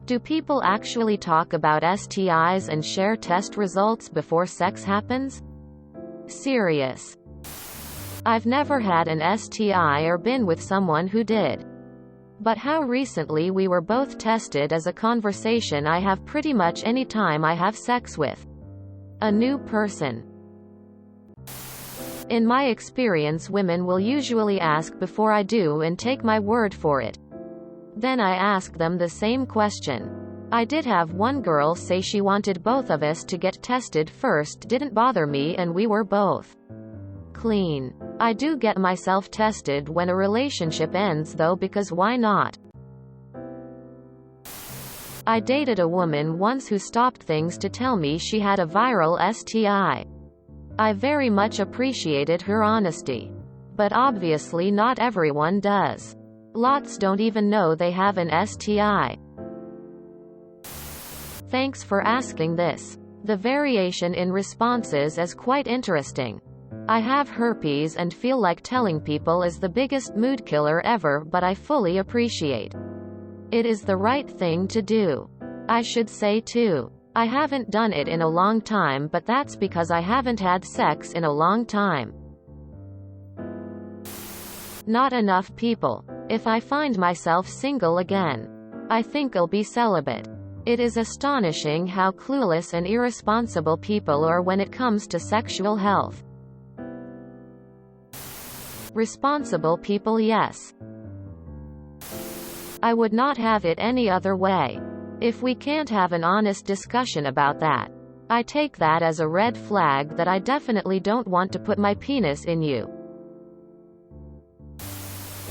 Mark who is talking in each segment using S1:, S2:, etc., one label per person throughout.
S1: Do people actually talk about STIs and share test results before sex happens? Serious. I've never had an STI or been with someone who did. But how recently we were both tested is a conversation I have pretty much any time I have sex with a new person. In my experience, women will usually ask before I do and take my word for it. Then I ask them the same question. I did have one girl say she wanted both of us to get tested first, didn't bother me, and we were both clean. I do get myself tested when a relationship ends though, because why not? I dated a woman once who stopped things to tell me she had a viral STI. I very much appreciated her honesty. But obviously not everyone does. Lots don't even know they have an STI. Thanks for asking this. The variation in responses is quite interesting. I have herpes and feel like telling people is the biggest mood killer ever, but I fully appreciate it is the right thing to do. I should say too, I haven't done it in a long time, but that's because I haven't had sex in a long time. Not enough people. If I find myself single again, I think I'll be celibate. It is astonishing how clueless and irresponsible people are when it comes to sexual health. Responsible people, yes. I would not have it any other way. If we can't have an honest discussion about that, I take that as a red flag that I definitely don't want to put my penis in you.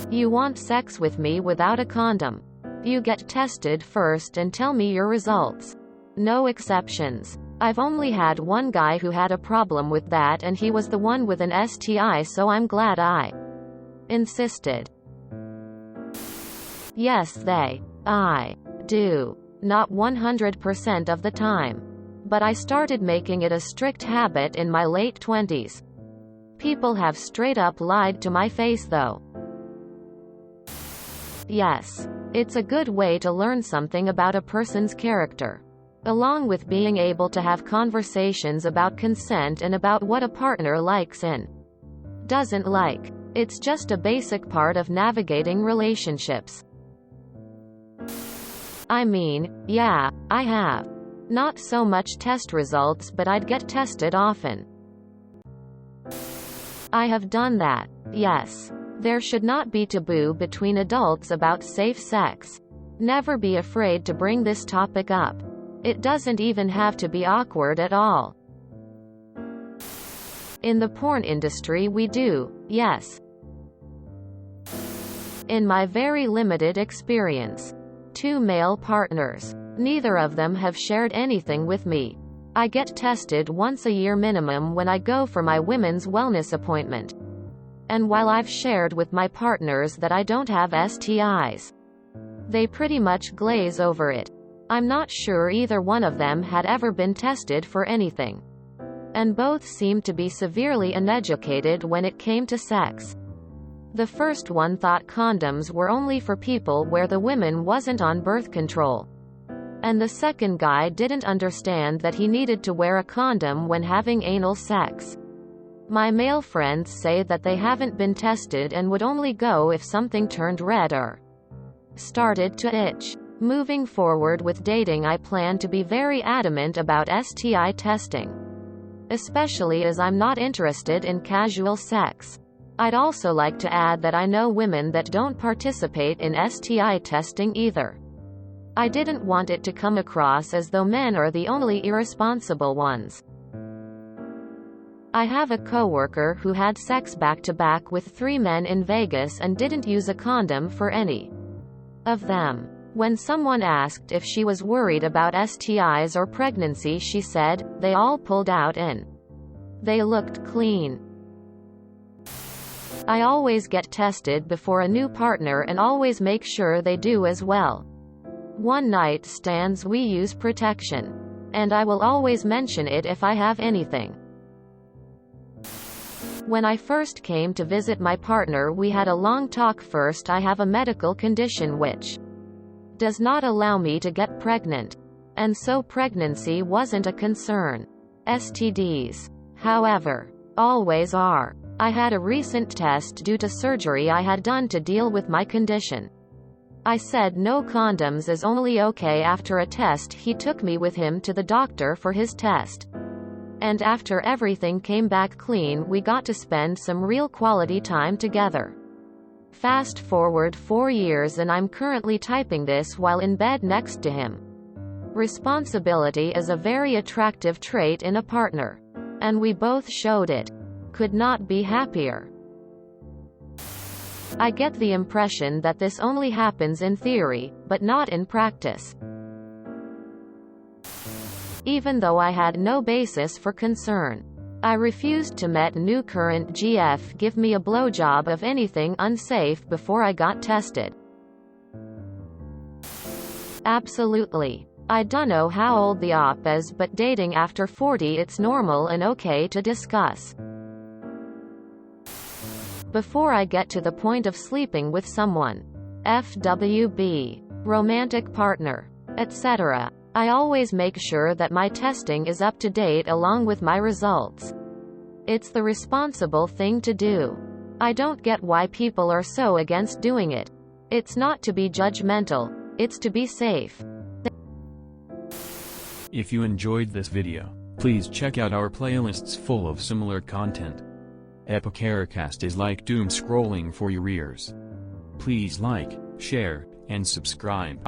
S1: You want sex with me without a condom. You get tested first and tell me your results. No exceptions. I've only had one guy who had a problem with that, and he was the one with an STI, so I'm glad I insisted. Yes, I do. Not 100% of the time. But I started making it a strict habit in my late 20s. People have straight up lied to my face though. Yes. It's a good way to learn something about a person's character. Along with being able to have conversations about consent and about what a partner likes and doesn't like. It's just a basic part of navigating relationships. I mean, yeah, I have. Not so much test results, but I'd get tested often. I have done that. Yes. There should not be taboo between adults about safe sex. Never be afraid to bring this topic up. It doesn't even have to be awkward at all. In the porn industry we do, yes. In my very limited experience, 2 male partners. Neither of them have shared anything with me. I get tested once a year minimum when I go for my women's wellness appointment. And while I've shared with my partners that I don't have STIs, they pretty much glaze over it. I'm not sure either one of them had ever been tested for anything. And both seemed to be severely uneducated when it came to sex. The first one thought condoms were only for people where the woman wasn't on birth control. And the second guy didn't understand that he needed to wear a condom when having anal sex. My male friends say that they haven't been tested and would only go if something turned red or started to itch. Moving forward with dating, I plan to be very adamant about STI testing. Especially as I'm not interested in casual sex. I'd also like to add that I know women that don't participate in STI testing either. I didn't want it to come across as though men are the only irresponsible ones. I have a coworker who had sex back-to-back with 3 men in Vegas and didn't use a condom for any of them. When someone asked if she was worried about STIs or pregnancy, she said, "They all pulled out and they looked clean." I always get tested before a new partner and always make sure they do as well. One night stands we use protection. And I will always mention it if I have anything. When I first came to visit my partner, we had a long talk. First, I have a medical condition which does not allow me to get pregnant. And so pregnancy wasn't a concern. STDs, however, always are. I had a recent test due to surgery I had done to deal with my condition. I said no condoms is only okay after a test. He took me with him to the doctor for his test. And after everything came back clean, we got to spend some real quality time together. Fast forward 4 years and I'm currently typing this while in bed next to him. Responsibility is a very attractive trait in a partner. And we both showed it. Could not be happier. I get the impression that this only happens in theory, but not in practice. Even though I had no basis for concern, I refused to let new current GF give me a blowjob of anything unsafe before I got tested. Absolutely. I dunno how old the op is, but dating after 40 it's normal and okay to discuss. Before I get to the point of sleeping with someone, FWB, romantic partner, etc., I always make sure that my testing is up to date along with my results. It's the responsible thing to do. I don't get why people are so against doing it. It's not to be judgmental, it's to be safe.
S2: If you enjoyed this video, please check out our playlists full of similar content. TooAfraidToAsk is like doom scrolling for your ears. Please like, share, and subscribe.